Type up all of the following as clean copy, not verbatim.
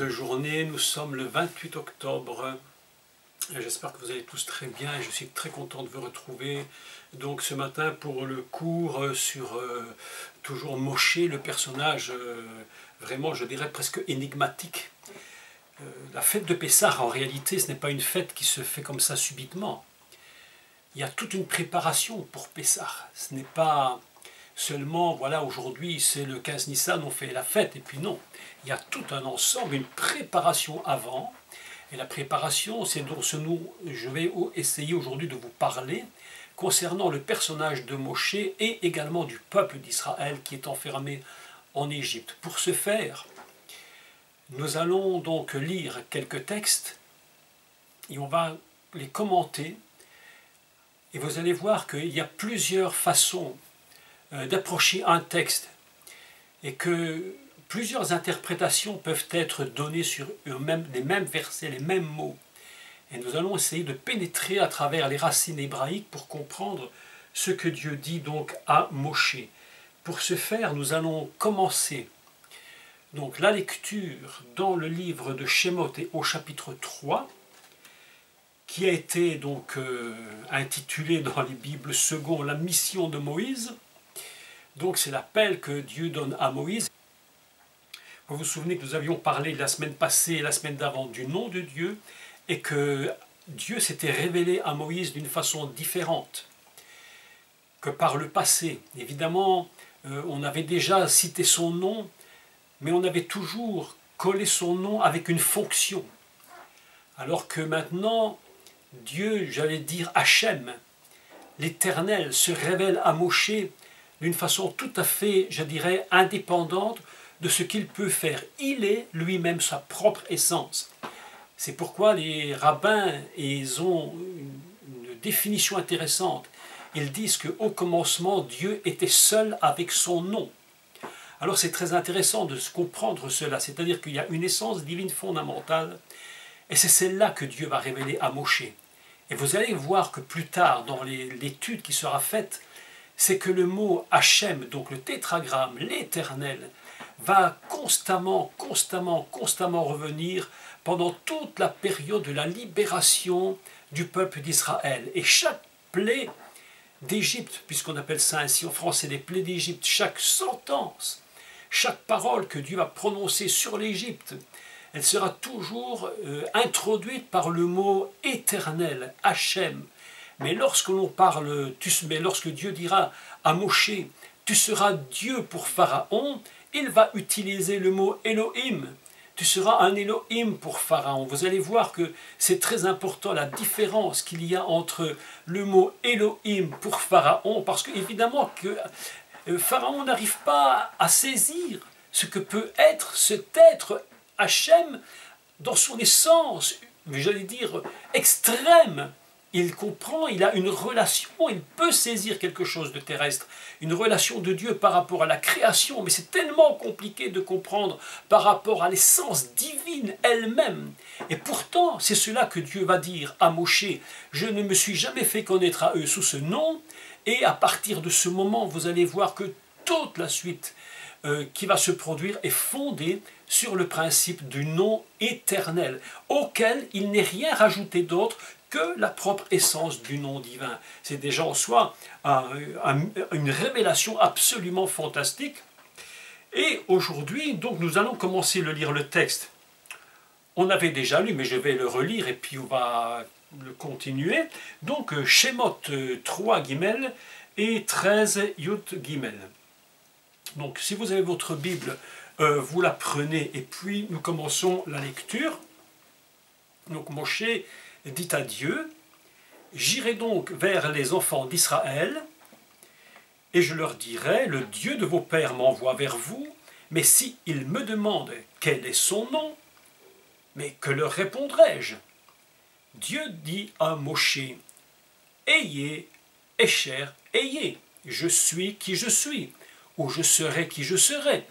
cette journée. Nous sommes le 28 octobre. J'espère que vous allez tous très bien et je suis très content de vous retrouver donc ce matin pour le cours sur toujours Moshe, le personnage vraiment, je dirais, presque énigmatique. La fête de Pessah, en réalité, ce n'est pas une fête qui se fait comme ça subitement. Il y a toute une préparation pour Pessah. Ce n'est pas seulement, voilà, aujourd'hui c'est le 15 Nissan, on fait la fête, et puis non. Il y a tout un ensemble, une préparation avant. Et la préparation, c'est dont je vais essayer aujourd'hui de vous parler concernant le personnage de Moshe et également du peuple d'Israël qui est enfermé en Égypte. Pour ce faire, nous allons donc lire quelques textes et on va les commenter. Et vous allez voir qu'il y a plusieurs façons d'approcher un texte et que plusieurs interprétations peuvent être données sur les mêmes versets, les mêmes mots. Et nous allons essayer de pénétrer à travers les racines hébraïques pour comprendre ce que Dieu dit donc à Moshe. Pour ce faire, nous allons commencer donc la lecture dans le livre de Shemot et au chapitre 3, qui a été donc intitulé dans les Bibles second la mission de Moïse. Donc c'est l'appel que Dieu donne à Moïse. Vous vous souvenez que nous avions parlé la semaine passée et la semaine d'avant du nom de Dieu et que Dieu s'était révélé à Moïse d'une façon différente que par le passé. Évidemment, on avait déjà cité son nom, mais on avait toujours collé son nom avec une fonction. Alors que maintenant, Dieu, j'allais dire Hachem, l'Éternel, se révèle à Moshe d'une façon tout à fait, je dirais, indépendante de ce qu'il peut faire. Il est lui-même sa propre essence. C'est pourquoi les rabbins ils ont une définition intéressante. Ils disent qu'au commencement, Dieu était seul avec son nom. Alors c'est très intéressant de comprendre cela, c'est-à-dire qu'il y a une essence divine fondamentale, et c'est celle-là que Dieu va révéler à Moshe. Et vous allez voir que plus tard, dans l'étude qui sera faite, c'est que le mot Hachem, donc le tétragramme, l'Éternel, va constamment revenir pendant toute la période de la libération du peuple d'Israël. Et chaque plaie d'Égypte, puisqu'on appelle ça ainsi en français les plaies d'Égypte, chaque sentence, chaque parole que Dieu va prononcer sur l'Égypte, elle sera toujours introduite par le mot éternel, Hachem. Mais lorsque Dieu dira à Moshe, tu seras Dieu pour Pharaon, il va utiliser le mot Elohim. Tu seras un Elohim pour Pharaon. Vous allez voir que c'est très important la différence qu'il y a entre le mot Elohim pour Pharaon, parce qu'évidemment que Pharaon n'arrive pas à saisir ce que peut être cet être Hachem dans son essence, j'allais dire extrême. Il comprend, il a une relation, il peut saisir quelque chose de terrestre, une relation de Dieu par rapport à la création, mais c'est tellement compliqué de comprendre par rapport à l'essence divine elle-même. Et pourtant, c'est cela que Dieu va dire à Moshe, je ne me suis jamais fait connaître à eux sous ce nom, et à partir de ce moment, vous allez voir que toute la suite qui va se produire est fondée sur le principe du nom éternel, auquel il n'est rien rajouté d'autre que la propre essence du nom divin. C'est déjà en soi une révélation absolument fantastique. Et aujourd'hui, donc, nous allons commencer à lire le texte. On avait déjà lu, mais je vais le relire et puis on va le continuer. Donc, Shemot 3 Gimel et 13 Yud Gimel. Donc, si vous avez votre Bible, vous la prenez et puis nous commençons la lecture. Donc, Moshe dit à Dieu, « J'irai donc vers les enfants d'Israël, et je leur dirai, le Dieu de vos pères m'envoie vers vous, mais si ils me demandent quel est son nom, mais que leur répondrai-je » Dieu dit à Moshe, « Ayez, Esher, ayez, je suis qui je suis, ou je serai qui je serai. »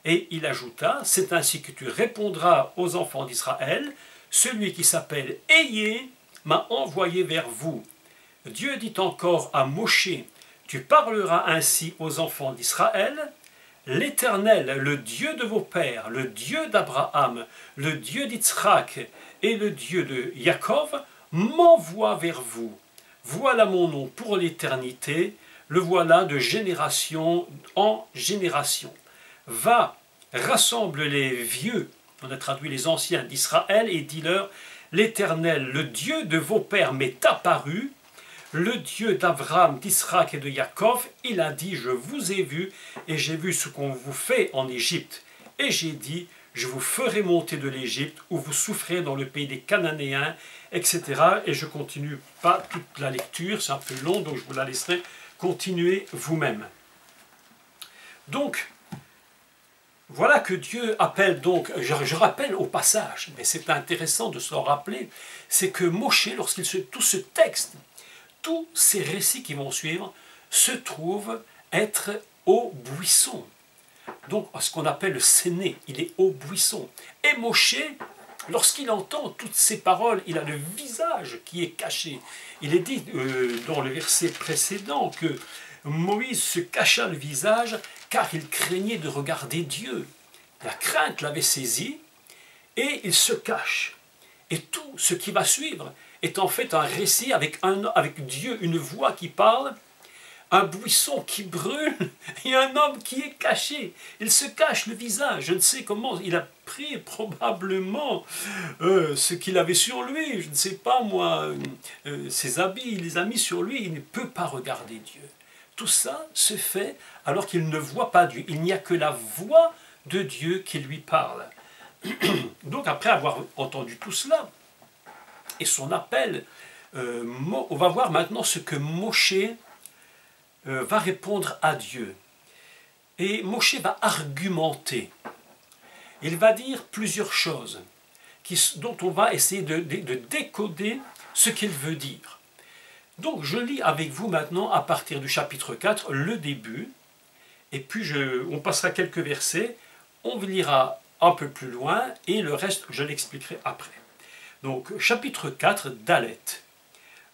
Et il ajouta, « C'est ainsi que tu répondras aux enfants d'Israël, celui qui s'appelle Ayez m'a envoyé vers vous. » Dieu dit encore à Moshe, « Tu parleras ainsi aux enfants d'Israël, l'Éternel, le Dieu de vos pères, le Dieu d'Abraham, le Dieu d'Isaac et le Dieu de Jacob, m'envoie vers vous. Voilà mon nom pour l'éternité, le voilà de génération en génération. Va, rassemble les vieux, on a traduit les anciens d'Israël, et dis-leur, l'Éternel, le Dieu de vos pères m'est apparu, le Dieu d'Abraham, d'Isaac et de Jacob, il a dit, je vous ai vu, et j'ai vu ce qu'on vous fait en Égypte. Et j'ai dit, je vous ferai monter de l'Égypte, où vous souffrez dans le pays des Cananéens, etc. Et je continue pas toute la lecture, c'est un peu long, donc je vous la laisserai continuer vous-même. Donc, voilà que Dieu appelle donc, je rappelle au passage, mais c'est intéressant de se le rappeler, c'est que Moshe, tout ce texte, tous ces récits qui vont suivre, se trouvent être au buisson. Donc, ce qu'on appelle le séné, il est au buisson. Et Moshe, lorsqu'il entend toutes ces paroles, il a le visage qui est caché. Il est dit dans le verset précédent que Moïse se cacha le visage car il craignait de regarder Dieu. La crainte l'avait saisi et il se cache. Et tout ce qui va suivre est en fait un récit avec Dieu, une voix qui parle, un buisson qui brûle et un homme qui est caché. Il se cache le visage. Je ne sais comment, il a pris probablement ce qu'il avait sur lui. Je ne sais pas moi, ses habits, il les a mis sur lui. Il ne peut pas regarder Dieu. Tout ça se fait alors qu'il ne voit pas Dieu. Il n'y a que la voix de Dieu qui lui parle. Donc après avoir entendu tout cela et son appel, on va voir maintenant ce que Moshe va répondre à Dieu. Et Moshe va argumenter. Il va dire plusieurs choses dont on va essayer de décoder ce qu'il veut dire. Donc je lis avec vous maintenant à partir du chapitre 4 le début, et puis on passera quelques versets, on lira un peu plus loin, et le reste je l'expliquerai après. Donc chapitre 4 d'Alet.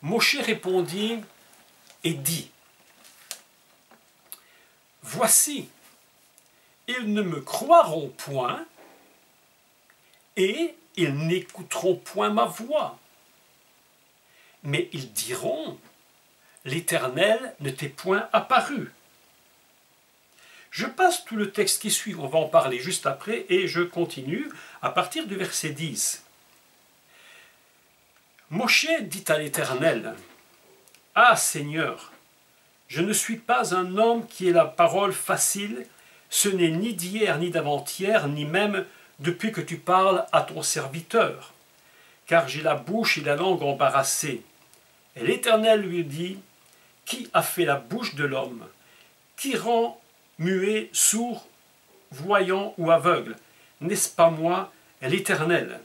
Moshe répondit et dit, « Voici, ils ne me croiront point, et ils n'écouteront point ma voix. Mais ils diront, l'Éternel ne t'est point apparu. » Je passe tout le texte qui suit, on va en parler juste après, et je continue à partir du verset 10. Moshe dit à l'Éternel, « Ah Seigneur, je ne suis pas un homme qui ait la parole facile, ce n'est ni d'hier ni d'avant-hier, ni même depuis que tu parles à ton serviteur, car j'ai la bouche et la langue embarrassées. » Et l'Éternel lui dit, « Qui a fait la bouche de l'homme? Qui rend muet, sourd, voyant ou aveugle? N'est-ce pas moi, l'Éternel?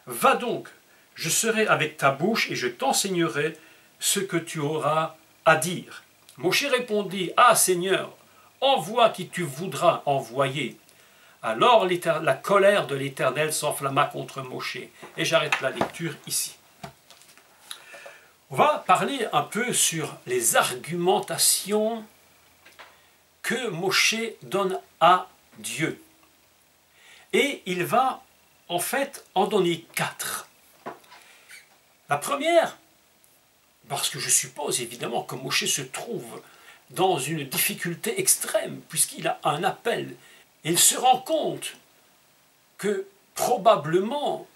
Va donc, je serai avec ta bouche et je t'enseignerai ce que tu auras à dire. » Moshe répondit, « Ah Seigneur, envoie qui tu voudras envoyer. » Alors la colère de l'Éternel s'enflamma contre Moshe. Et j'arrête la lecture ici. On va parler un peu sur les argumentations que Moshe donne à Dieu. Et il va en fait en donner 4. La première, parce que je suppose évidemment que Moshe se trouve dans une difficulté extrême, puisqu'il a un appel. Il se rend compte que probablement,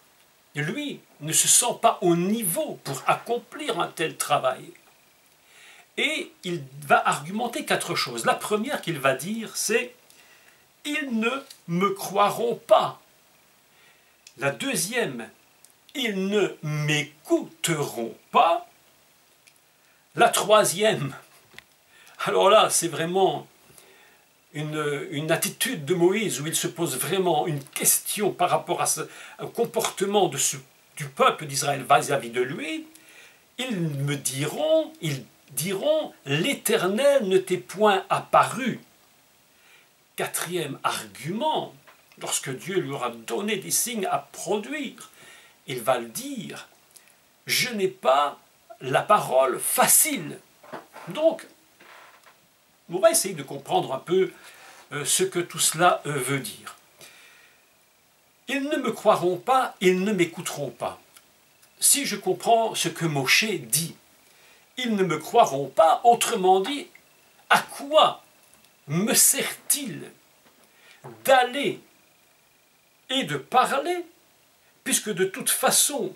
lui ne se sent pas au niveau pour accomplir un tel travail. Et il va argumenter 4 choses. La première qu'il va dire, c'est « Ils ne me croiront pas ». La deuxième, « Ils ne m'écouteront pas ». La troisième, alors là, c'est vraiment une attitude de Moïse où il se pose vraiment une question par rapport au comportement du peuple d'Israël vis-à-vis de lui. Ils diront, l'Éternel ne t'est point apparu. Quatrième argument, lorsque Dieu lui aura donné des signes à produire, il va le dire, je n'ai pas la parole facile. Donc, on va essayer de comprendre un peu ce que tout cela veut dire. Ils ne me croiront pas, ils ne m'écouteront pas. Si je comprends ce que Moshe dit, ils ne me croiront pas, autrement dit, à quoi me sert-il d'aller et de parler, puisque de toute façon,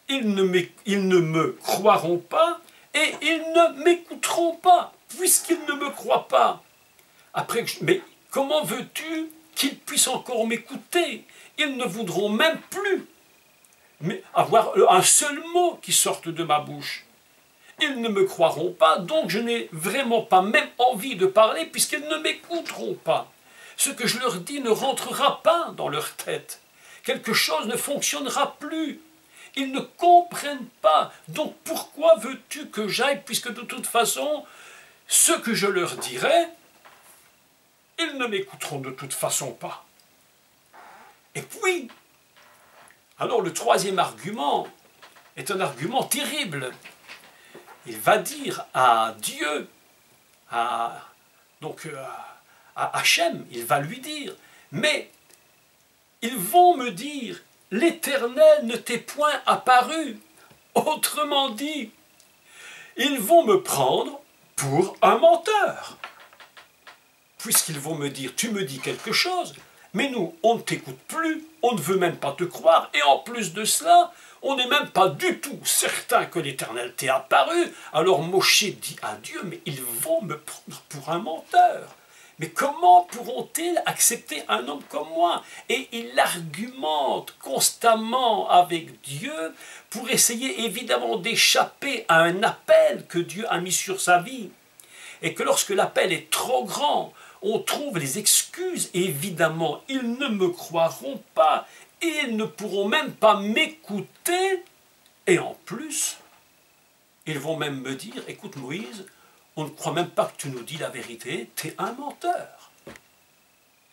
ils ne me croiront pas et ils ne m'écouteront pas, puisqu'ils ne me croient pas. Après, mais comment veux-tu qu'ils puissent encore m'écouter? Ils ne voudront même plus avoir un seul mot qui sorte de ma bouche. Ils ne me croiront pas, donc je n'ai vraiment pas même envie de parler, puisqu'ils ne m'écouteront pas. Ce que je leur dis ne rentrera pas dans leur tête. Quelque chose ne fonctionnera plus. Ils ne comprennent pas. Donc pourquoi veux-tu que j'aille, puisque de toute façon, ce que je leur dirai, ils ne m'écouteront de toute façon pas. Et puis, alors le troisième argument est un argument terrible. Il va dire à Dieu, à Hachem, il va lui dire, mais ils vont me dire, l'Éternel ne t'est point apparu. Autrement dit, ils vont me prendre pour un menteur. Puisqu'ils vont me dire, tu me dis quelque chose, mais nous, on ne t'écoute plus, on ne veut même pas te croire, et en plus de cela, on n'est même pas du tout certain que l'Éternel t'est apparu. Alors Moshe dit à Dieu, mais ils vont me prendre pour un menteur. Mais comment pourront-ils accepter un homme comme moi? Et il argumente constamment avec Dieu pour essayer évidemment d'échapper à un appel que Dieu a mis sur sa vie. Et que lorsque l'appel est trop grand, on trouve les excuses. Et évidemment, ils ne me croiront pas. Et ils ne pourront même pas m'écouter. Et en plus, ils vont même me dire, écoute Moïse, on ne croit même pas que tu nous dis la vérité, tu es un menteur.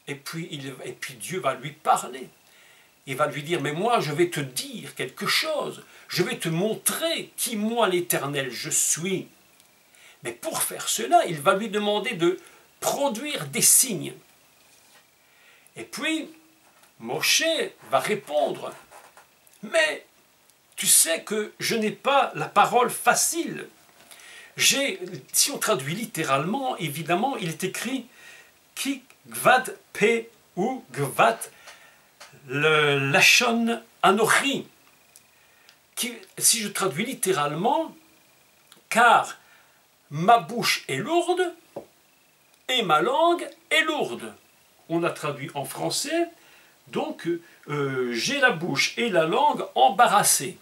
Et puis Dieu va lui parler. Il va lui dire, mais moi je vais te dire quelque chose. Je vais te montrer qui moi l'Éternel je suis. Mais pour faire cela, il va lui demander de produire des signes. Et puis, Moshe va répondre, mais tu sais que je n'ai pas la parole facile. Si on traduit littéralement, évidemment, il est écrit Ki gvad pe ou gvad le lachon anochi. Si je traduis littéralement, car ma bouche est lourde et ma langue est lourde. On a traduit en français, donc j'ai la bouche et la langue embarrassées.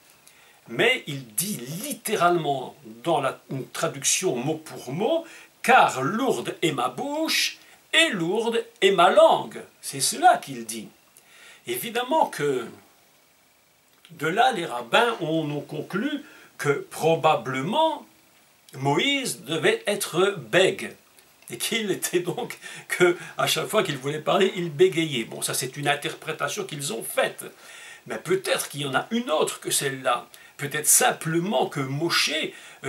Mais il dit littéralement dans la traduction mot pour mot, car lourde est ma bouche et lourde est ma langue. C'est cela qu'il dit. Évidemment que de là, les rabbins ont conclu que probablement Moïse devait être bègue. Et qu'il était donc, qu'à chaque fois qu'il voulait parler, il bégayait. Bon, ça c'est une interprétation qu'ils ont faite. Mais peut-être qu'il y en a une autre que celle-là. Peut-être simplement que Moshe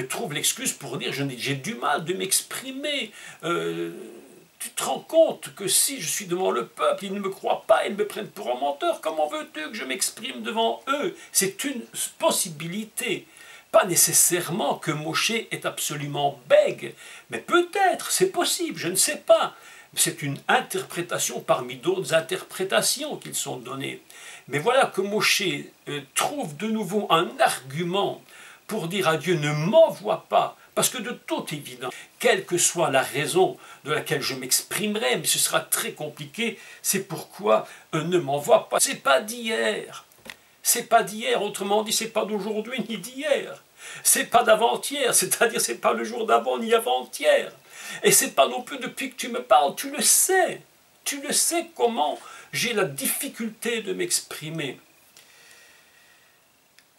trouve l'excuse pour dire j'ai du mal de m'exprimer. Tu te rends compte que si je suis devant le peuple, ils ne me croient pas, ils me prennent pour un menteur. Comment veux-tu que je m'exprime devant eux? C'est une possibilité. Pas nécessairement que Moshe est absolument bègue, mais peut-être, c'est possible, je ne sais pas. C'est une interprétation parmi d'autres interprétations qu'ils sont données. Mais voilà que Moshe trouve de nouveau un argument pour dire à Dieu, ne m'envoie pas, parce que de toute évidence, quelle que soit la raison de laquelle je m'exprimerai, mais ce sera très compliqué, c'est pourquoi ne m'envoie pas. C'est pas d'hier. C'est pas d'hier, autrement dit, c'est pas d'aujourd'hui ni d'hier. C'est pas d'avant-hier, c'est-à-dire c'est pas le jour d'avant ni avant-hier. Et c'est pas non plus depuis que tu me parles, tu le sais. Tu le sais comment j'ai la difficulté de m'exprimer.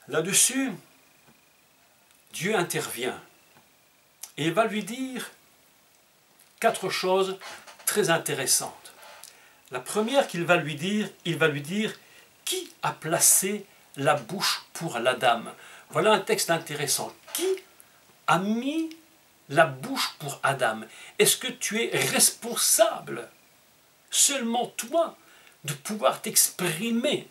Là-dessus, Dieu intervient. Et il va lui dire 4 choses très intéressantes. La première qu'il va lui dire, il va lui dire « Qui a placé la bouche pour la dame ?» Voilà un texte intéressant. Qui a mis la bouche pour Adam? Est-ce que tu es responsable seulement toi, de pouvoir t'exprimer.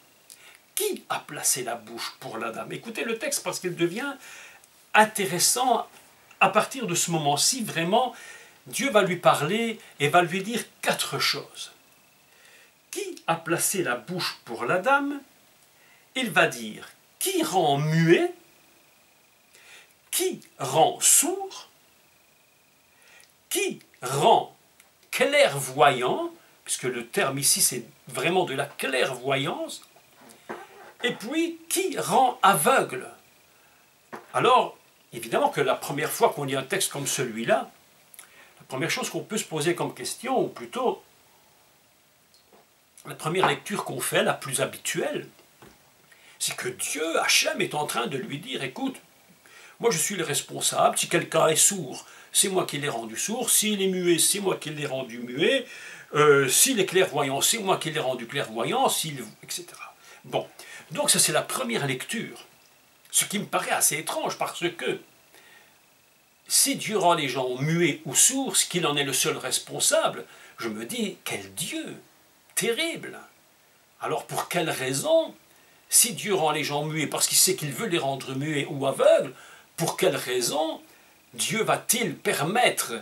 Qui a placé la bouche pour la dame? Écoutez le texte parce qu'il devient intéressant. À partir de ce moment-ci, vraiment, Dieu va lui parler et va lui dire 4 choses. Qui a placé la bouche pour la dame? Il va dire qui rend muet, qui rend sourd, qui rend clairvoyant, puisque le terme ici c'est vraiment de la clairvoyance, et puis qui rend aveugle. Alors, évidemment que la première fois qu'on lit un texte comme celui-là, la première chose qu'on peut se poser comme question, ou plutôt la première lecture qu'on fait, la plus habituelle, c'est que Dieu, Hachem, est en train de lui dire, écoute, moi je suis le responsable, si quelqu'un est sourd, c'est moi qui l'ai rendu sourd, s'il est muet, c'est moi qui l'ai rendu muet, s'il est clairvoyant, c'est moi qui l'ai rendu clairvoyant, etc. Bon, donc ça c'est la première lecture, ce qui me paraît assez étrange, parce que si Dieu rend les gens muets ou sourds, qu'il en est le seul responsable, je me dis, quel Dieu, terrible. Alors pour quelle raison, si Dieu rend les gens muets parce qu'il sait qu'il veut les rendre muets ou aveugles, pour quelle raison Dieu va-t-il permettre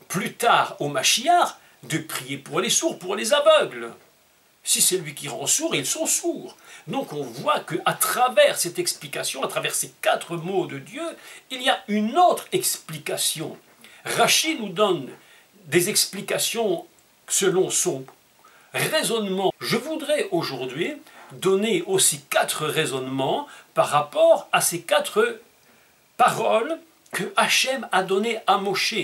plus tard au Mashiach de prier pour les sourds, pour les aveugles? Si c'est lui qui rend sourds, ils sont sourds. Donc on voit qu'à travers cette explication, à travers ces 4 mots de Dieu, il y a une autre explication. Rachi nous donne des explications selon son raisonnement. Je voudrais aujourd'hui donner aussi 4 raisonnements par rapport à ces 4 paroles que Hachem a données à Moshe.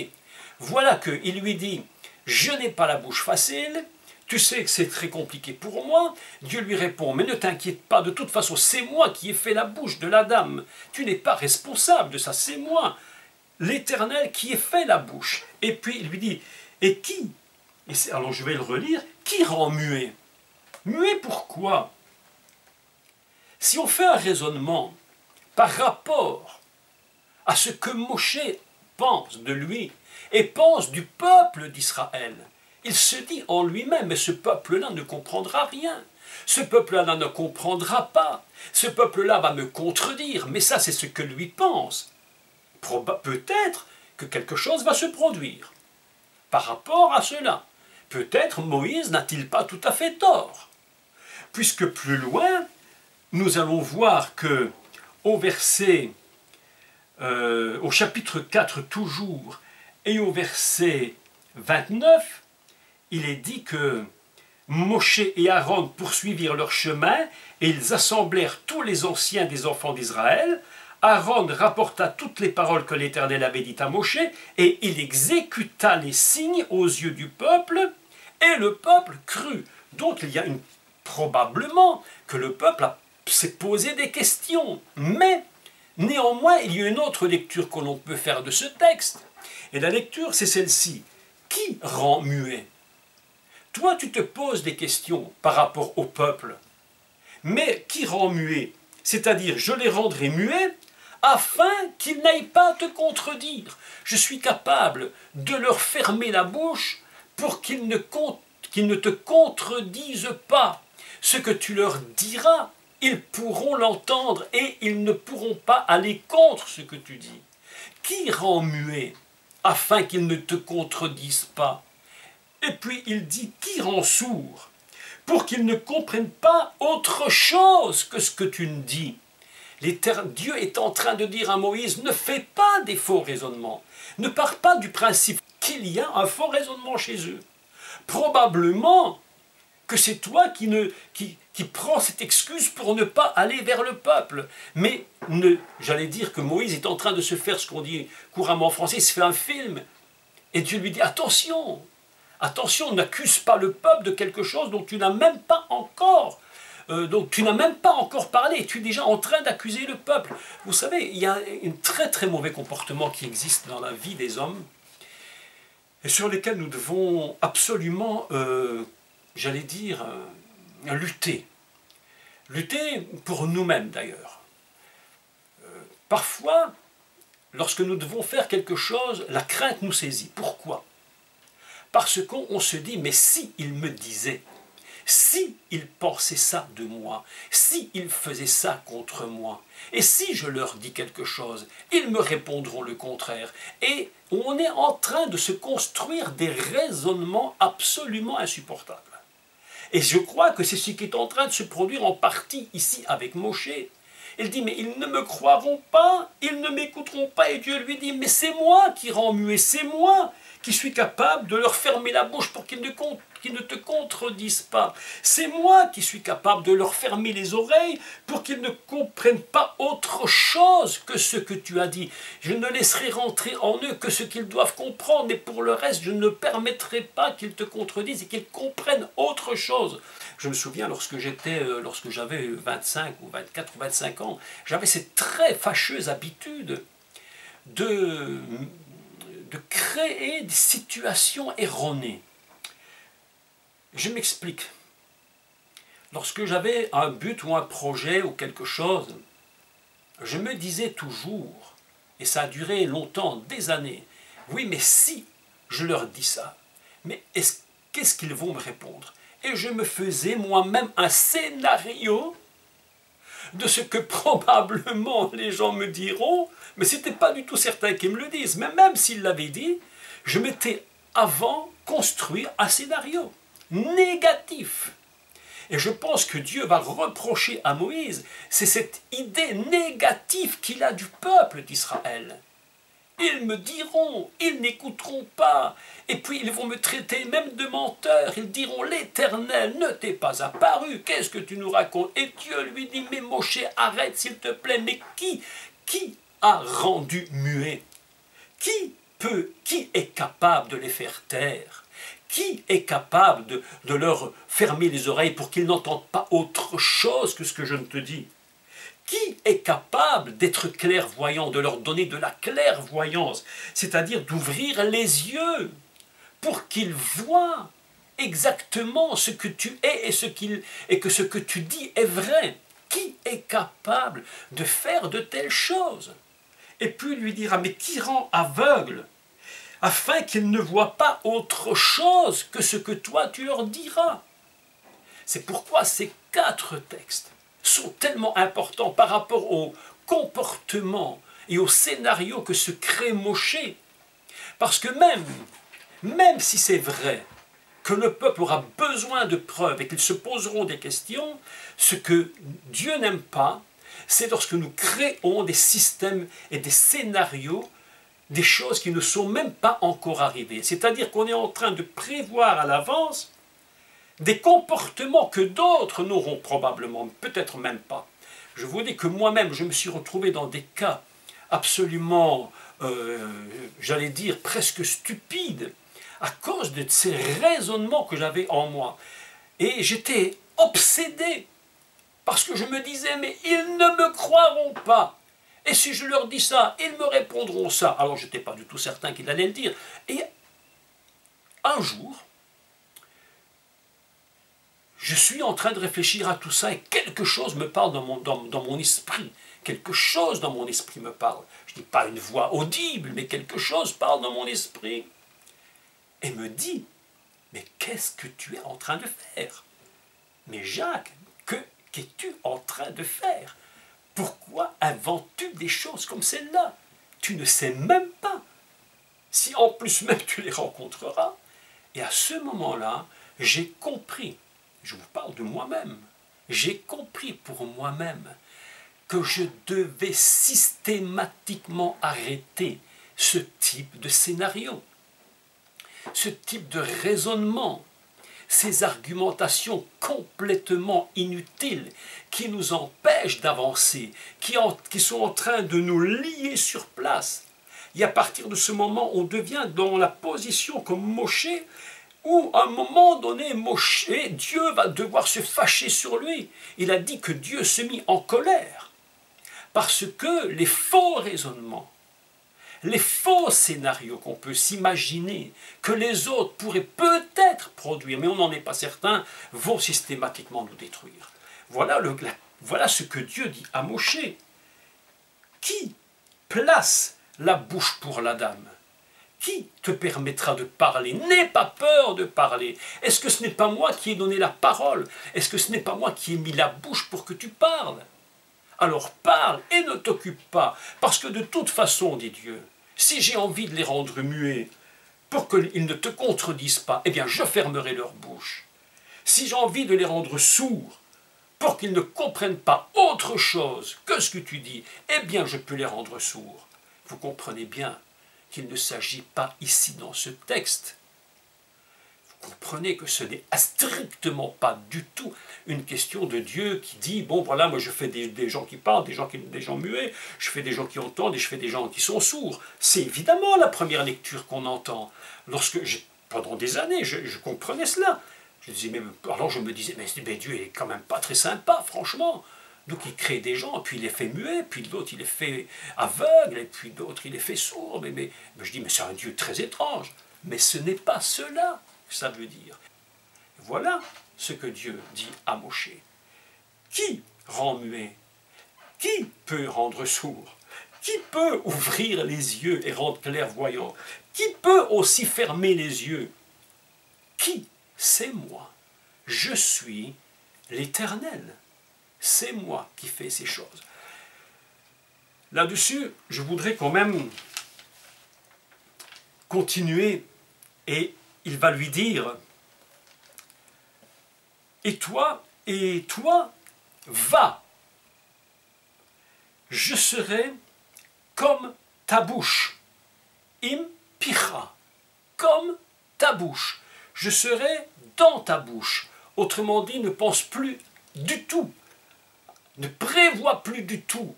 Voilà qu'il lui dit « Je n'ai pas la bouche facile ». Tu sais que c'est très compliqué pour moi. Dieu lui répond, mais ne t'inquiète pas, de toute façon, c'est moi qui ai fait la bouche de la dame. Tu n'es pas responsable de ça, c'est moi, l'Éternel, qui ai fait la bouche. Et puis il lui dit, et qui? Alors je vais le relire, qui rend muet? Muet pourquoi? Si on fait un raisonnement par rapport à ce que Moshe pense de lui et pense du peuple d'Israël, il se dit en lui-même, mais ce peuple-là ne comprendra rien. Ce peuple-là ne comprendra pas. Ce peuple-là va me contredire. Mais ça, c'est ce que lui pense. Peut-être que quelque chose va se produire par rapport à cela. Peut-être Moïse n'a-t-il pas tout à fait tort. Puisque plus loin, nous allons voir que au chapitre 4 toujours, et au verset 29, il est dit que Moshe et Aaron poursuivirent leur chemin et ils assemblèrent tous les anciens des enfants d'Israël. Aaron rapporta toutes les paroles que l'Éternel avait dites à Moshe et il exécuta les signes aux yeux du peuple et le peuple crut. Donc il y a probablement que le peuple s'est posé des questions. Mais néanmoins, il y a une autre lecture que l'on peut faire de ce texte. Et la lecture, c'est celle-ci. Qui rend muet? Toi, tu te poses des questions par rapport au peuple. Mais qui rend muet? C'est-à-dire, je les rendrai muets afin qu'ils n'aillent pas te contredire. Je suis capable de leur fermer la bouche pour qu'ils ne te contredisent pas. Ce que tu leur diras, ils pourront l'entendre et ils ne pourront pas aller contre ce que tu dis. Qui rend muet afin qu'ils ne te contredisent pas? Et puis il dit, qui rend sourd pour qu'ils ne comprennent pas autre chose que ce que tu me dis? Dieu est en train de dire à Moïse, ne fais pas des faux raisonnements. Ne pars pas du principe qu'il y a un faux raisonnement chez eux. Probablement que c'est toi qui prends cette excuse pour ne pas aller vers le peuple. Mais j'allais dire que Moïse est en train de se faire ce qu'on dit couramment en français, il se fait un film. Et Dieu lui dit, attention, attention, n'accuse pas le peuple de quelque chose dont tu n'as même pas encore parlé, tu es déjà en train d'accuser le peuple. Vous savez, il y a un très très mauvais comportement qui existe dans la vie des hommes et sur lesquels nous devons absolument, j'allais dire, lutter. Lutter pour nous-mêmes d'ailleurs. Parfois, lorsque nous devons faire quelque chose, la crainte nous saisit. Pourquoi? Parce qu'on se dit, mais si il me disait, si il pensait ça de moi, si il faisait ça contre moi, et si je leur dis quelque chose, ils me répondront le contraire. Et on est en train de se construire des raisonnements absolument insupportables. Et je crois que c'est ce qui est en train de se produire en partie ici avec Moshe. Il dit, mais ils ne me croiront pas, ils ne m'écouteront pas. Et Dieu lui dit, mais c'est moi qui rends muet, c'est moi qui suis capable de leur fermer la bouche pour qu'ils ne te contredisent pas. C'est moi qui suis capable de leur fermer les oreilles pour qu'ils ne comprennent pas autre chose que ce que tu as dit. Je ne laisserai rentrer en eux que ce qu'ils doivent comprendre, mais pour le reste, je ne permettrai pas qu'ils te contredisent et qu'ils comprennent autre chose. Je me souviens, lorsque j'avais 25 ou 24 ou 25 ans, j'avais cette très fâcheuse habitude de créer des situations erronées. Je m'explique. Lorsque j'avais un but ou un projet ou quelque chose, je me disais toujours, et ça a duré longtemps, des années, oui, mais si je leur dis ça, mais qu'est-ce qu'ils vont me répondre? Et je me faisais moi-même un scénario de ce que probablement les gens me diront, mais ce n'était pas du tout certain qu'ils me le disent. Mais même s'ils l'avaient dit, je m'étais avant construit un scénario négatif. Et je pense que Dieu va reprocher à Moïse, c'est cette idée négative qu'il a du peuple d'Israël. Ils me diront, ils n'écouteront pas, et puis ils vont me traiter même de menteur, ils diront, l'Éternel ne t'est pas apparu, qu'est-ce que tu nous racontes? Et Dieu lui dit, mais Moshe, arrête s'il te plaît, mais qui a rendu muet? Qui est capable de les faire taire? Qui est capable de leur fermer les oreilles pour qu'ils n'entendent pas autre chose que ce que je ne te dis? Qui est capable d'être clairvoyant, de leur donner de la clairvoyance, c'est-à-dire d'ouvrir les yeux pour qu'ils voient exactement ce que tu es et que ce que tu dis est vrai? Qui est capable de faire de telles choses? Et puis lui dira, mais qui rend aveugle, afin qu'ils ne voient pas autre chose que ce que toi tu leur diras? C'est pourquoi ces 4 textes sont tellement importants par rapport au comportement et au scénario que se crée Moshe. Parce que même si c'est vrai que le peuple aura besoin de preuves et qu'ils se poseront des questions, ce que Dieu n'aime pas, c'est lorsque nous créons des systèmes et des scénarios, des choses qui ne sont même pas encore arrivées. C'est-à-dire qu'on est en train de prévoir à l'avance des comportements que d'autres n'auront probablement, peut-être même pas. Je vous dis que moi-même, je me suis retrouvé dans des cas absolument, j'allais dire, presque stupides, à cause de ces raisonnements que j'avais en moi. Et j'étais obsédé, parce que je me disais, mais ils ne me croiront pas. Et si je leur dis ça, ils me répondront ça. Alors je n'étais pas du tout certain qu'ils allaient le dire. Et un jour, je suis en train de réfléchir à tout ça et quelque chose me parle dans mon esprit. Quelque chose dans mon esprit me parle. Je ne dis pas une voix audible, mais quelque chose parle dans mon esprit. Et me dit, mais qu'est-ce que tu es en train de faire? Mais Jacques, qu'es-tu en train de faire? Pourquoi inventes-tu des choses comme celle-là? Tu ne sais même pas. Si en plus même tu les rencontreras. Et à ce moment-là, j'ai compris. Je vous parle de moi-même. J'ai compris pour moi-même que je devais systématiquement arrêter ce type de scénario, ce type de raisonnement, ces argumentations complètement inutiles qui nous empêchent d'avancer, qui sont en train de nous lier sur place. Et à partir de ce moment, on devient dans la position comme Moshe, où à un moment donné, Moshe, Dieu va devoir se fâcher sur lui. Il a dit que Dieu se mit en colère, parce que les faux raisonnements, les faux scénarios qu'on peut s'imaginer, que les autres pourraient peut-être produire, mais on n'en est pas certain, vont systématiquement nous détruire. Voilà ce que Dieu dit à Moshe. Qui place la bouche pour la dame? Qui te permettra de parler? N'aie pas peur de parler. Est-ce que ce n'est pas moi qui ai donné la parole? Est-ce que ce n'est pas moi qui ai mis la bouche pour que tu parles? Alors parle et ne t'occupe pas, parce que de toute façon, dit Dieu, si j'ai envie de les rendre muets, pour qu'ils ne te contredisent pas, eh bien je fermerai leur bouche. Si j'ai envie de les rendre sourds, pour qu'ils ne comprennent pas autre chose que ce que tu dis, eh bien je peux les rendre sourds. Vous comprenez bien qu'il ne s'agit pas ici dans ce texte. Vous comprenez que ce n'est strictement pas du tout une question de Dieu qui dit, bon voilà, moi je fais des gens qui parlent, des gens muets, je fais des gens qui entendent et je fais des gens qui sont sourds. C'est évidemment la première lecture qu'on entend. Pendant des années, je comprenais cela. Alors je me disais, mais Dieu est quand même pas très sympa, franchement. Donc il crée des gens, puis il les fait muets, puis d'autres il les fait aveugles, et puis d'autres il les fait sourds. Mais je dis, mais c'est un Dieu très étrange. Mais ce n'est pas cela que ça veut dire. Voilà ce que Dieu dit à Moshe. Qui rend muet? Qui peut rendre sourd? Qui peut ouvrir les yeux et rendre clairvoyant? Qui peut aussi fermer les yeux? Qui? C'est moi. Je suis l'Éternel. C'est moi qui fais ces choses. Là-dessus, je voudrais quand même continuer, et il va lui dire, et toi, va. Je serai comme ta bouche. Im picha. Comme ta bouche. Je serai dans ta bouche. Autrement dit, ne pense plus du tout, ne prévois plus du tout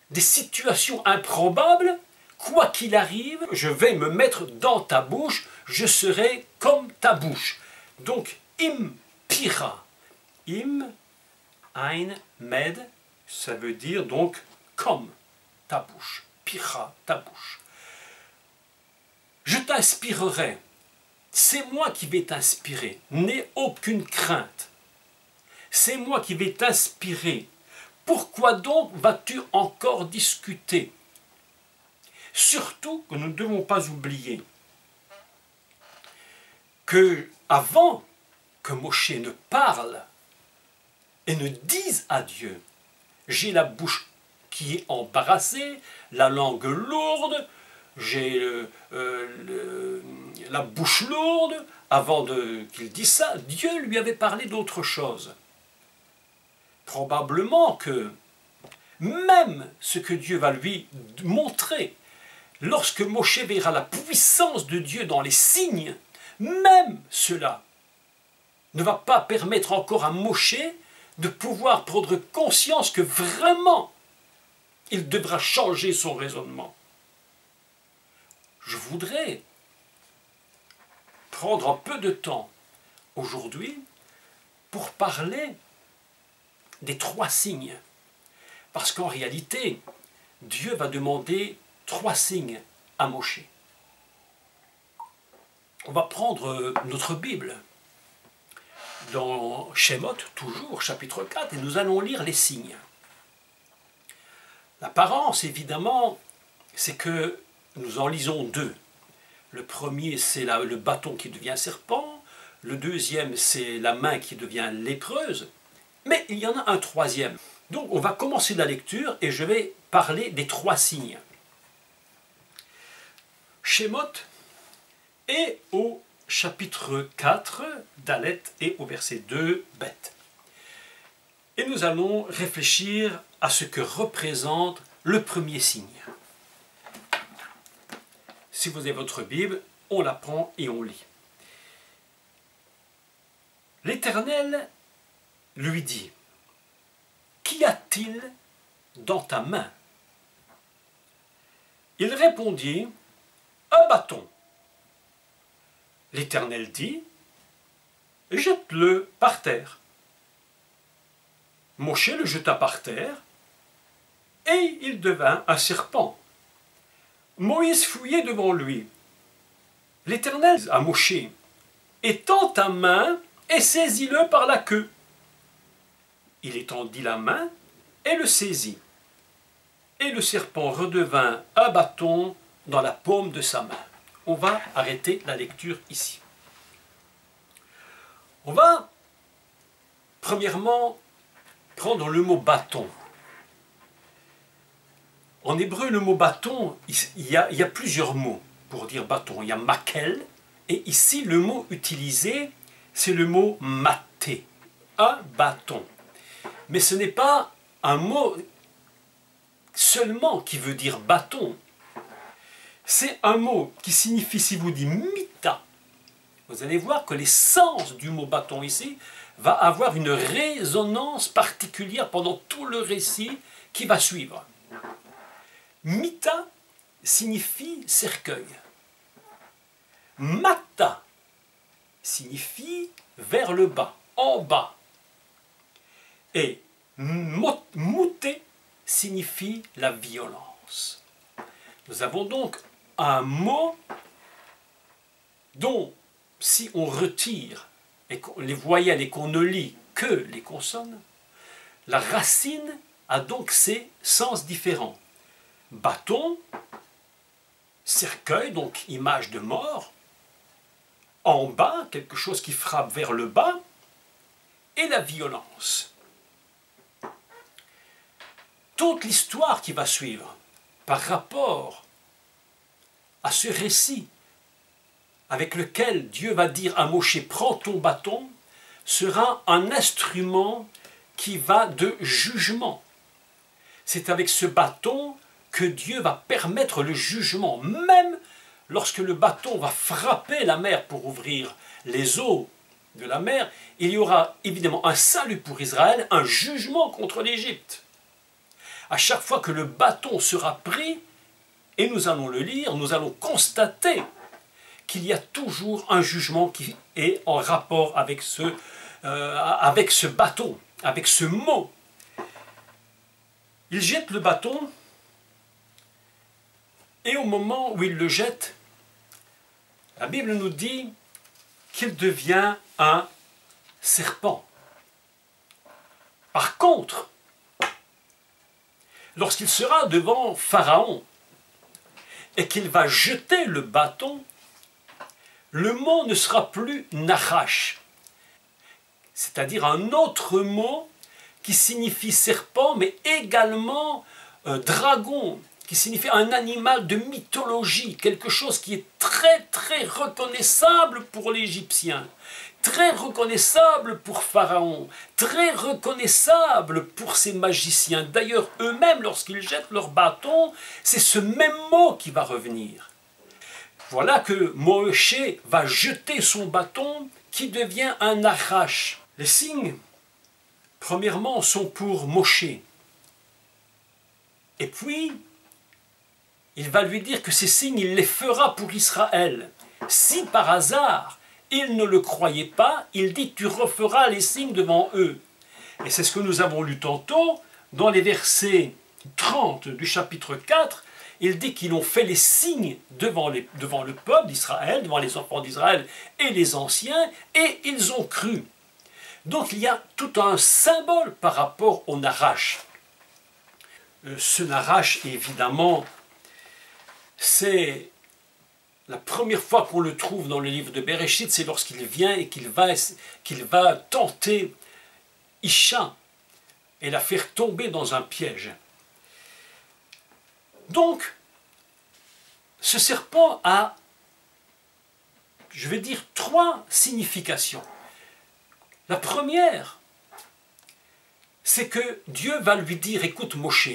des situations improbables. Quoi qu'il arrive, je vais me mettre dans ta bouche, je serai comme ta bouche. Donc, im pira. Im, ein, med, ça veut dire donc comme ta bouche. Pira, ta bouche. Je t'inspirerai. C'est moi qui vais t'inspirer. N'aie aucune crainte. C'est moi qui vais t'inspirer. Pourquoi donc vas-tu encore discuter? Surtout que nous ne devons pas oublier que avant que Moshe ne parle et ne dise à Dieu, j'ai la bouche qui est embarrassée, la langue lourde, j'ai la bouche lourde, avant qu'il dise ça, Dieu lui avait parlé d'autre chose. Probablement que même ce que Dieu va lui montrer, lorsque Moshe verra la puissance de Dieu dans les signes, même cela ne va pas permettre encore à Moshe de pouvoir prendre conscience que vraiment il devra changer son raisonnement. Je voudrais prendre un peu de temps aujourd'hui pour parler des 3 signes. Parce qu'en réalité, Dieu va demander 3 signes à Moshe. On va prendre notre Bible, dans Shemot, toujours, chapitre 4, et nous allons lire les signes. L'apparence, évidemment, c'est que nous en lisons 2. Le premier, c'est le bâton qui devient serpent. Le deuxième, c'est la main qui devient lépreuse. Mais il y en a un troisième. Donc on va commencer la lecture et je vais parler des 3 signes. Shemot est au chapitre 4, Dalet, et au verset 2, Bet. Et nous allons réfléchir à ce que représente le premier signe. Si vous avez votre Bible, on la prend et on lit. L'Éternel lui dit, « Qu'y a-t-il dans ta main ?» Il répondit, « Un bâton. » L'Éternel dit, « Jette-le par terre. » Moshe le jeta par terre, et il devint un serpent. Moïse fouillait devant lui. L'Éternel dit à Moshe, « Étends ta main et saisis-le par la queue. » Il étendit la main et le saisit. Et le serpent redevint un bâton dans la paume de sa main. on va arrêter la lecture ici. On va, premièrement, prendre le mot bâton. En hébreu, le mot bâton, il y a plusieurs mots pour dire bâton. Il y a makel, et ici, le mot utilisé, c'est le mot maté, un bâton. Mais ce n'est pas un mot seulement qui veut dire bâton. C'est un mot qui signifie, si vous dites mita, vous allez voir que l'essence du mot bâton ici va avoir une résonance particulière pendant tout le récit qui va suivre. Mita signifie cercueil. Mata signifie vers le bas, en bas. Et mouté signifie la violence. Nous avons donc un mot dont, si on retire les voyelles et qu'on ne lit que les consonnes, la racine a donc ses sens différents. Bâton, cercueil, donc image de mort, en bas, quelque chose qui frappe vers le bas, et la violence. Toute l'histoire qui va suivre par rapport à ce récit avec lequel Dieu va dire à Moshe « Prends ton bâton » sera un instrument qui va de jugement. C'est avec ce bâton que Dieu va permettre le jugement, même lorsque le bâton va frapper la mer pour ouvrir les eaux de la mer, il y aura évidemment un salut pour Israël, un jugement contre l'Égypte. À chaque fois que le bâton sera pris, et nous allons le lire, nous allons constater qu'il y a toujours un jugement qui est en rapport avec ce bâton, avec ce mot. Il jette le bâton, et au moment où il le jette, la Bible nous dit qu'il devient un serpent. Par contre, lorsqu'il sera devant Pharaon et qu'il va jeter le bâton, le mot ne sera plus Nachash, c'est-à-dire un autre mot qui signifie serpent, mais également dragon, qui signifie un animal de mythologie, quelque chose qui est très très reconnaissable pour l'Égyptien, très reconnaissable pour Pharaon, très reconnaissable pour ses magiciens. D'ailleurs, eux-mêmes, lorsqu'ils jettent leur bâton, c'est ce même mot qui va revenir. Voilà que Moshe va jeter son bâton qui devient un Nachash. Les signes, premièrement, sont pour Moshe. Et puis, il va lui dire que ces signes, il les fera pour Israël. Si par hasard, il ne le croyait pas, il dit « tu referas les signes devant eux ». Et c'est ce que nous avons lu tantôt, dans les versets 30 du chapitre 4, il dit qu'ils ont fait les signes devant le peuple d'Israël, devant les enfants d'Israël et les anciens, et ils ont cru. Donc il y a tout un symbole par rapport au Nachash. Ce Nachash, évidemment, c'est la première fois qu'on le trouve dans le livre de Bereshit, c'est lorsqu'il vient et qu'il va tenter Isha et la faire tomber dans un piège. Donc, ce serpent a, je vais dire, 3 significations. La première, c'est que Dieu va lui dire, écoute Moshe,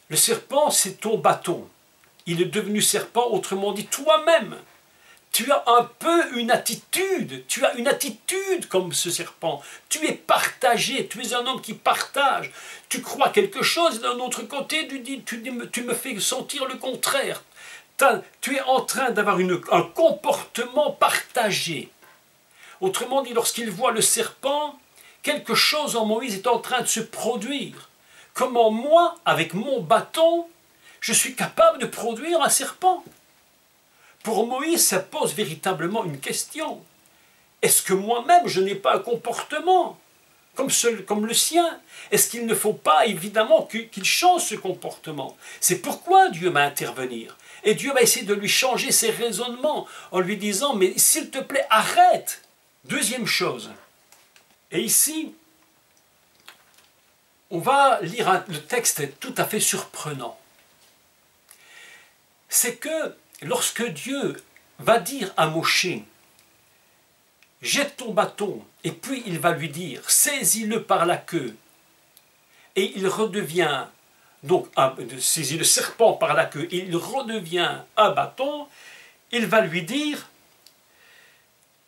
le serpent c'est ton bâton. Il est devenu serpent, autrement dit, toi-même, tu as un peu une attitude, tu as une attitude comme ce serpent. Tu es partagé, tu es un homme qui partage. Tu crois quelque chose, et d'un autre côté, tu me fais sentir le contraire. Tu es en train d'avoir un comportement partagé. Autrement dit, lorsqu'il voit le serpent, quelque chose en Moïse est en train de se produire. Comment moi, avec mon bâton, je suis capable de produire un serpent? Pour Moïse, ça pose véritablement une question. Est-ce que moi-même, je n'ai pas un comportement comme le sien? Est-ce qu'il ne faut pas évidemment qu'il change ce comportement? C'est pourquoi Dieu va intervenir. Et Dieu va essayer de lui changer ses raisonnements en lui disant, mais s'il te plaît, arrête. Deuxième chose, et ici, on va lire le texte est tout à fait surprenant. C'est que lorsque Dieu va dire à Moshe, jette ton bâton, et puis il va lui dire, saisis-le par la queue, et il redevient, donc, saisis le serpent par la queue, et il redevient un bâton, il va lui dire,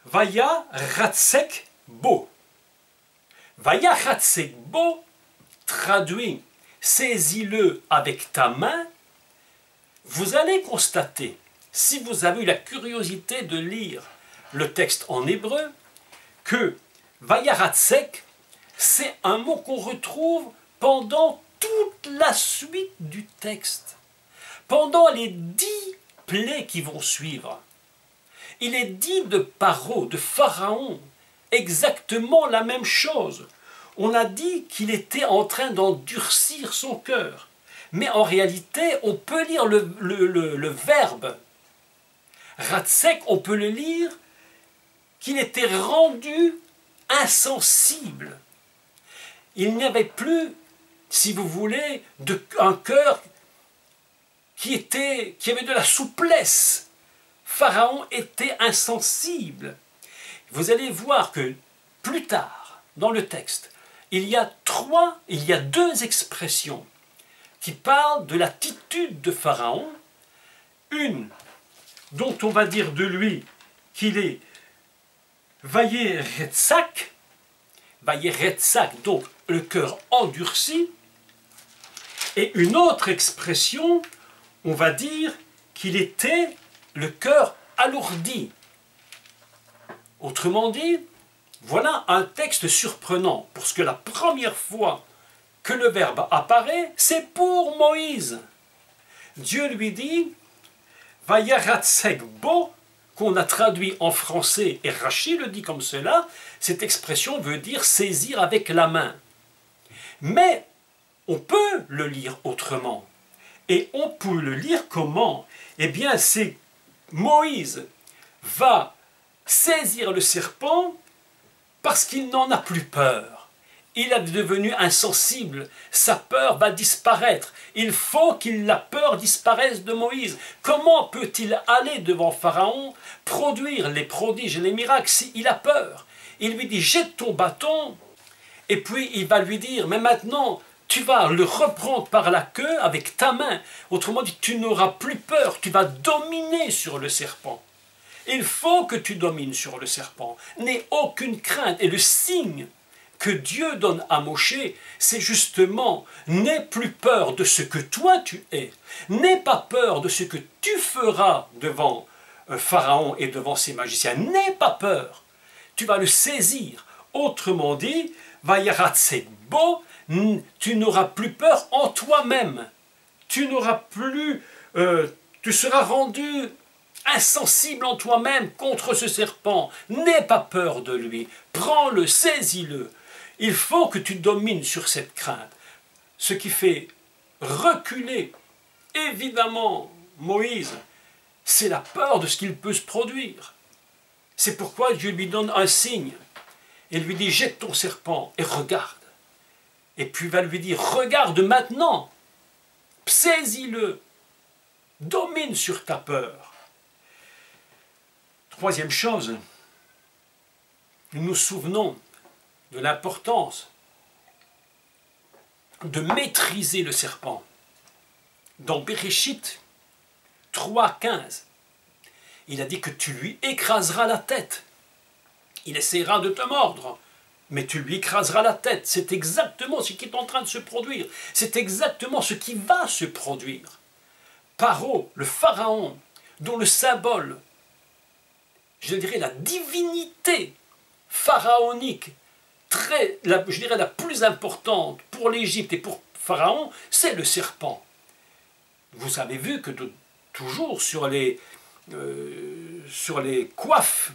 Vaya ratsek bo. Vaya ratsek bo traduit, saisis-le avec ta main. Vous allez constater, si vous avez eu la curiosité de lire le texte en hébreu, que Vayaratsek, c'est un mot qu'on retrouve pendant toute la suite du texte. Pendant les 10 plaies qui vont suivre. Il est dit de Paro, de Pharaon, exactement la même chose. On a dit qu'il était en train d'endurcir son cœur. Mais en réalité, on peut lire le verbe Ratsek, on peut le lire qu'il était rendu insensible. Il n'y avait plus, si vous voulez, un cœur qui avait de la souplesse. Pharaon était insensible. Vous allez voir que plus tard, dans le texte, il y a 2 expressions qui parlent de l'attitude de Pharaon. Une dont on va dire de lui qu'il est Vayeretsak, donc le cœur endurci, et une autre expression, on va dire qu'il était le cœur alourdi. Autrement dit, voilà un texte surprenant, parce que la première fois que le verbe apparaît, c'est pour Moïse. Dieu lui dit, Vayaratsek bo, qu'on a traduit en français, et Rachi le dit comme cela, cette expression veut dire saisir avec la main. Mais on peut le lire autrement. Et on peut le lire comment? Eh bien, c'est Moïse va saisir le serpent parce qu'il n'en a plus peur. Il est devenu insensible. Sa peur va disparaître. Il faut que la peur disparaisse de Moïse. Comment peut-il aller devant Pharaon, produire les prodiges et les miracles s'il a peur? Il lui dit, jette ton bâton, et puis il va lui dire, mais maintenant, tu vas le reprendre par la queue avec ta main. Autrement dit, tu n'auras plus peur, tu vas dominer sur le serpent. Il faut que tu domines sur le serpent. N'aie aucune crainte. Et le signe que Dieu donne à Moshe, c'est justement, n'aie plus peur de ce que toi tu es. N'aie pas peur de ce que tu feras devant Pharaon et devant ses magiciens. N'aie pas peur. Tu vas le saisir. Autrement dit, Vayaratsek bo, tu n'auras plus peur en toi-même. Tu n'auras plus, tu seras rendu insensible en toi-même contre ce serpent. N'aie pas peur de lui. Prends-le, saisis-le. Il faut que tu domines sur cette crainte. Ce qui fait reculer, évidemment, Moïse, c'est la peur de ce qu'il peut se produire. C'est pourquoi Dieu lui donne un signe. Et lui dit, jette ton serpent et regarde. Et puis il va lui dire, regarde maintenant, saisis-le, domine sur ta peur. Troisième chose, nous nous souvenons de l'importance de maîtriser le serpent. Dans Bereshit 3,15, il a dit que tu lui écraseras la tête. Il essaiera de te mordre, mais tu lui écraseras la tête. C'est exactement ce qui est en train de se produire. C'est exactement ce qui va se produire. Paro, le pharaon, dont le symbole, je dirais la divinité pharaonique, je dirais la plus importante pour l'Égypte et pour Pharaon, c'est le serpent. Vous avez vu que toujours sur les coiffes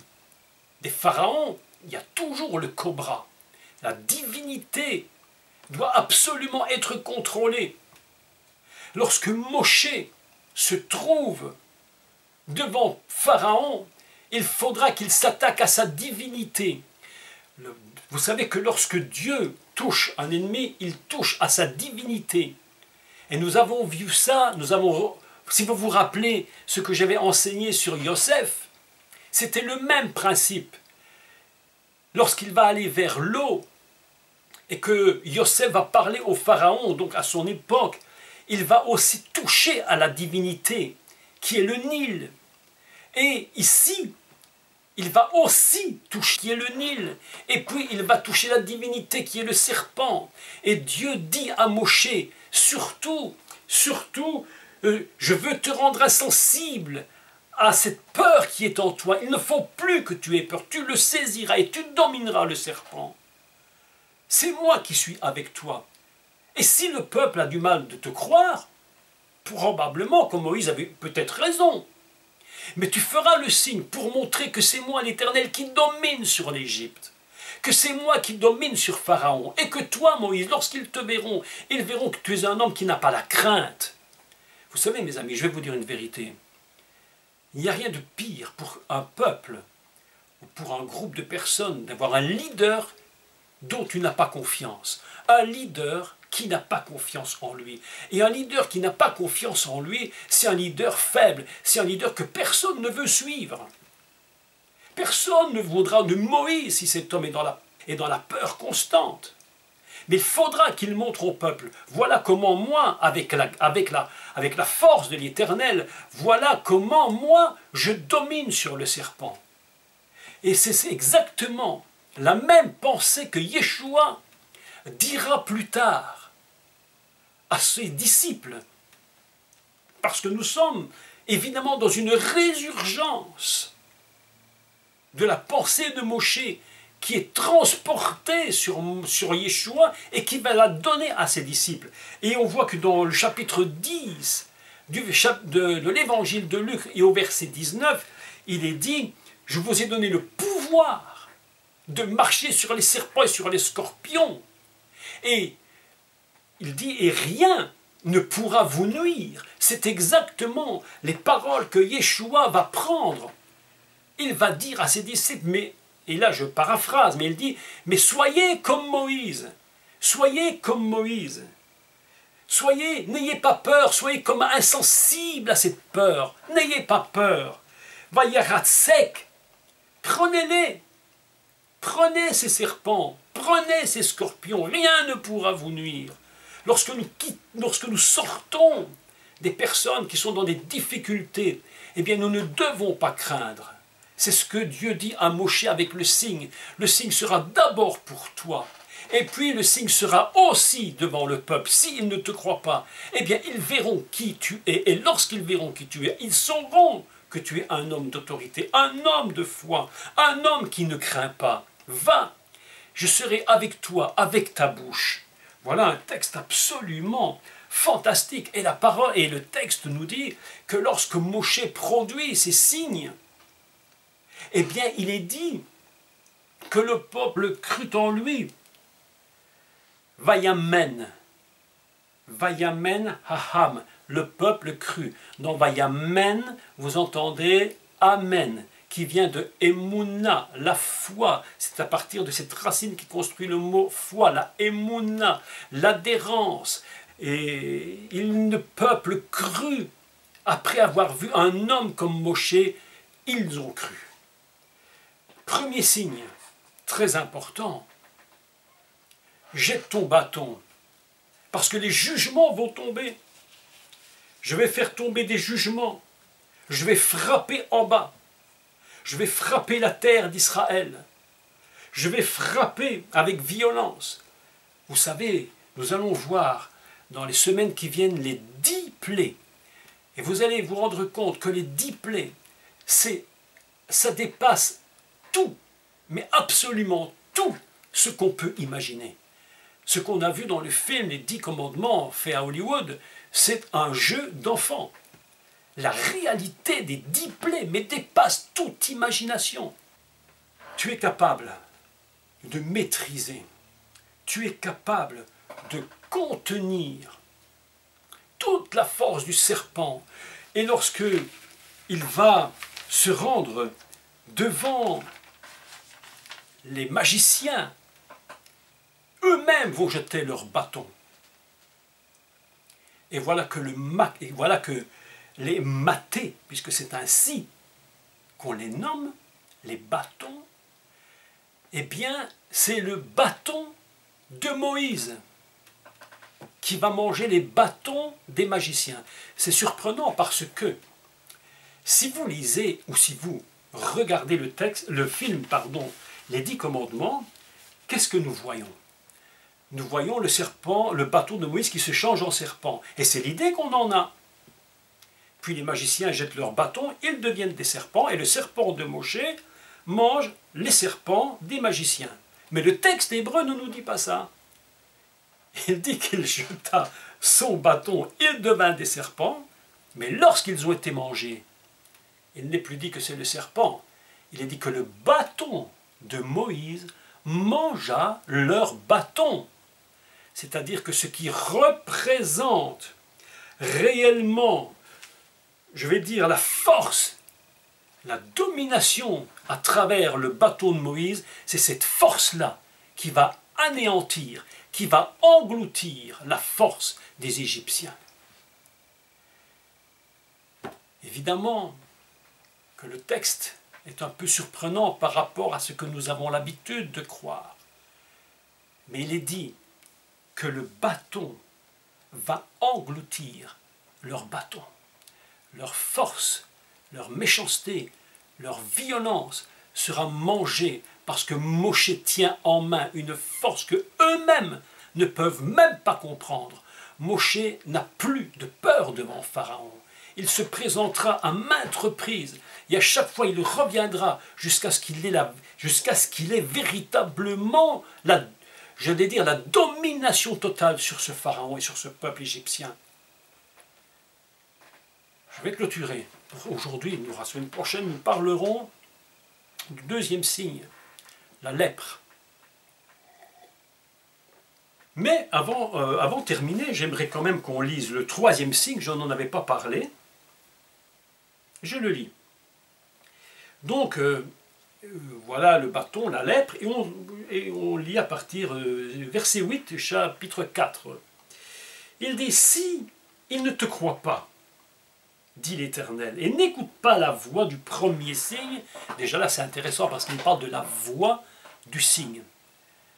des pharaons, il y a toujours le cobra. la divinité doit absolument être contrôlée. Lorsque Moshe se trouve devant Pharaon, il faudra qu'il s'attaque à sa divinité. Vous savez que lorsque Dieu touche un ennemi, il touche à sa divinité. Et nous avons vu ça, si vous vous rappelez ce que j'avais enseigné sur Yosef, c'était le même principe. Lorsqu'il va aller vers l'eau, et que Yosef va parler au Pharaon, donc à son époque, il va aussi toucher à la divinité, qui est le Nil. Et ici, il va aussi toucher qui est le Nil, et puis il va toucher la divinité qui est le serpent. Et Dieu dit à Moshe, surtout, je veux te rendre insensible à cette peur qui est en toi. Il ne faut plus que tu aies peur, tu le saisiras et tu domineras le serpent. C'est moi qui suis avec toi. Et si le peuple a du mal de te croire, probablement que Moïse avait peut-être raison. Mais tu feras le signe pour montrer que c'est moi l'Éternel qui domine sur l'Égypte, que c'est moi qui domine sur Pharaon, et que toi, Moïse, lorsqu'ils te verront, ils verront que tu es un homme qui n'a pas la crainte. Vous savez, mes amis, je vais vous dire une vérité. Il n'y a rien de pire pour un peuple ou pour un groupe de personnes d'avoir un leader dont tu n'as pas confiance. Un leader qui n'a pas confiance en lui. Et un leader qui n'a pas confiance en lui, c'est un leader faible, c'est un leader que personne ne veut suivre. Personne ne voudra de Moïse si cet homme est dans la peur constante. Mais il faudra qu'il montre au peuple, voilà comment moi, avec la force de l'Éternel, voilà comment moi je domine sur le serpent. Et c'est exactement la même pensée que Yeshua dira plus tard à ses disciples. Parce que nous sommes évidemment dans une résurgence de la pensée de Moshe qui est transportée sur Yeshua et qui va la donner à ses disciples. Et on voit que dans le chapitre 10 de l'évangile de Luc et au verset 19, il est dit « Je vous ai donné le pouvoir de marcher sur les serpents et sur les scorpions. » Et il dit « Et rien ne pourra vous nuire. » C'est exactement les paroles que Yeshua va prendre. Il va dire à ses disciples, et là je paraphrase, mais il dit « Mais soyez comme Moïse, soyez comme Moïse. N'ayez pas peur, soyez comme insensibles à cette peur. N'ayez pas peur. Vayaratsek, prenez-les. Prenez ces serpents, prenez ces scorpions, rien ne pourra vous nuire. Lorsque nous sortons des personnes qui sont dans des difficultés, eh bien nous ne devons pas craindre. C'est ce que Dieu dit à Moshe avec le signe. Le signe sera d'abord pour toi. Et puis le signe sera aussi devant le peuple. S'ils ne te croient pas, eh bien ils verront qui tu es. Et lorsqu'ils verront qui tu es, ils sauront que tu es un homme d'autorité, un homme de foi, un homme qui ne craint pas. Va, je serai avec toi, avec ta bouche. Voilà un texte absolument fantastique. Et la parole et le texte nous dit que lorsque Moshe produit ces signes, eh bien il est dit que le peuple crut en lui. Vayamen, Vayamen haham, le peuple crut. Dans Vayamen, vous entendez Amen, qui vient de Emouna, la foi. C'est à partir de cette racine qui construit le mot foi, la Emouna, l'adhérence. Et le peuple crut. Après avoir vu un homme comme Moshe, ils ont cru. Premier signe, très important. Jette ton bâton, parce que les jugements vont tomber. Je vais faire tomber des jugements. Je vais frapper en bas. Je vais frapper la terre d'Israël. Je vais frapper avec violence. Vous savez, nous allons voir dans les semaines qui viennent les 10 plaies. Et vous allez vous rendre compte que les 10 plaies, ça dépasse tout, mais absolument tout ce qu'on peut imaginer. Ce qu'on a vu dans le film Les 10 commandements fait à Hollywood, c'est un jeu d'enfant. La réalité des 10 plaies mais dépasse toute imagination. Tu es capable de maîtriser tu es capable de contenir toute la force du serpent. Et lorsque il va se rendre devant les magiciens, eux-mêmes vont jeter leurs bâtons. Et voilà que les matés, puisque c'est ainsi qu'on les nomme, les bâtons, eh bien, c'est le bâton de Moïse qui va manger les bâtons des magiciens. C'est surprenant parce que si vous lisez ou si vous regardez le film, les 10 commandements, qu'est-ce que nous voyons? Nous voyons le serpent, le bâton de Moïse qui se change en serpent. Et c'est l'idée qu'on en a. Puis les magiciens jettent leurs bâtons, ils deviennent des serpents, et le serpent de Moshe mange les serpents des magiciens. Mais le texte hébreu ne nous dit pas ça. Il dit qu'il jeta son bâton, il devint des serpents, mais lorsqu'ils ont été mangés, il n'est plus dit que c'est le serpent, il est dit que le bâton de Moïse mangea leur bâton. C'est-à-dire que ce qui représente réellement, je vais dire, la force, la domination à travers le bâton de Moïse, c'est cette force-là qui va anéantir, qui va engloutir la force des Égyptiens. Évidemment que le texte est un peu surprenant par rapport à ce que nous avons l'habitude de croire. Mais il est dit que le bâton va engloutir leur bâton, leur force, leur méchanceté, leur violence sera mangée parce que Moshe tient en main une force que eux-mêmes ne peuvent même pas comprendre. Moshe n'a plus de peur devant Pharaon. Il se présentera à maintes reprises et à chaque fois il reviendra jusqu'à ce qu'il ait véritablement la domination totale sur ce Pharaon et sur ce peuple égyptien. Je vais clôturer. Aujourd'hui, la semaine prochaine, nous parlerons du deuxième signe, la lèpre. Mais avant de terminer, j'aimerais quand même qu'on lise le troisième signe, je n'en avais pas parlé. Je le lis. Donc, voilà le bâton, la lèpre, et on lit à partir verset 8, chapitre 4. Il dit, si il ne te croit pas, dit l'Éternel, et n'écoute pas la voix du premier signe, déjà là c'est intéressant parce qu'il parle de la voix du signe.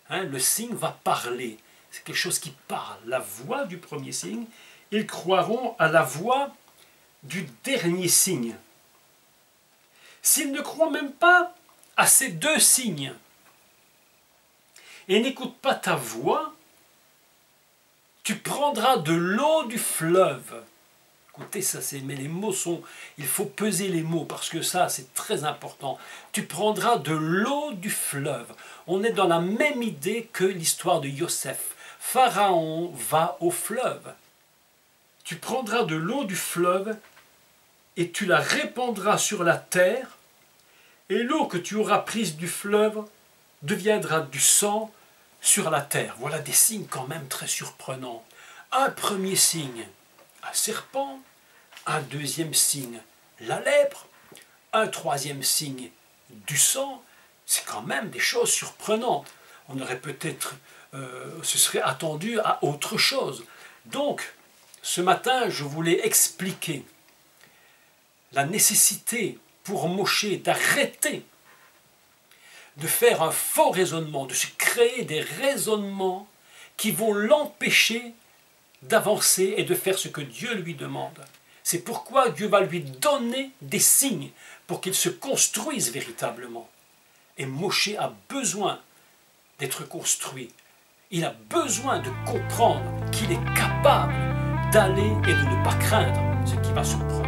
Hein, le signe va parler, c'est quelque chose qui parle, la voix du premier signe, ils croiront à la voix du dernier signe. S'ils ne croient même pas à ces deux signes, et n'écoute pas ta voix, tu prendras de l'eau du fleuve. Écoutez, mais les mots sont... Il faut peser les mots, parce que ça, c'est très important. Tu prendras de l'eau du fleuve. On est dans la même idée que l'histoire de Yosef. Pharaon va au fleuve. Tu prendras de l'eau du fleuve et tu la répandras sur la terre, et l'eau que tu auras prise du fleuve deviendra du sang sur la terre. Voilà des signes quand même très surprenants. Un premier signe, un serpent. Un deuxième signe, la lèpre. Un troisième signe, du sang. C'est quand même des choses surprenantes. On aurait peut-être, se serait attendu à autre chose. Donc, ce matin, je voulais expliquer la nécessité pour Moshe d'arrêter de faire un faux raisonnement, de se créer des raisonnements qui vont l'empêcher d'avancer et de faire ce que Dieu lui demande. C'est pourquoi Dieu va lui donner des signes pour qu'il se construise véritablement. Et Moshe a besoin d'être construit. Il a besoin de comprendre qu'il est capable d'aller et de ne pas craindre ce qui va se produire.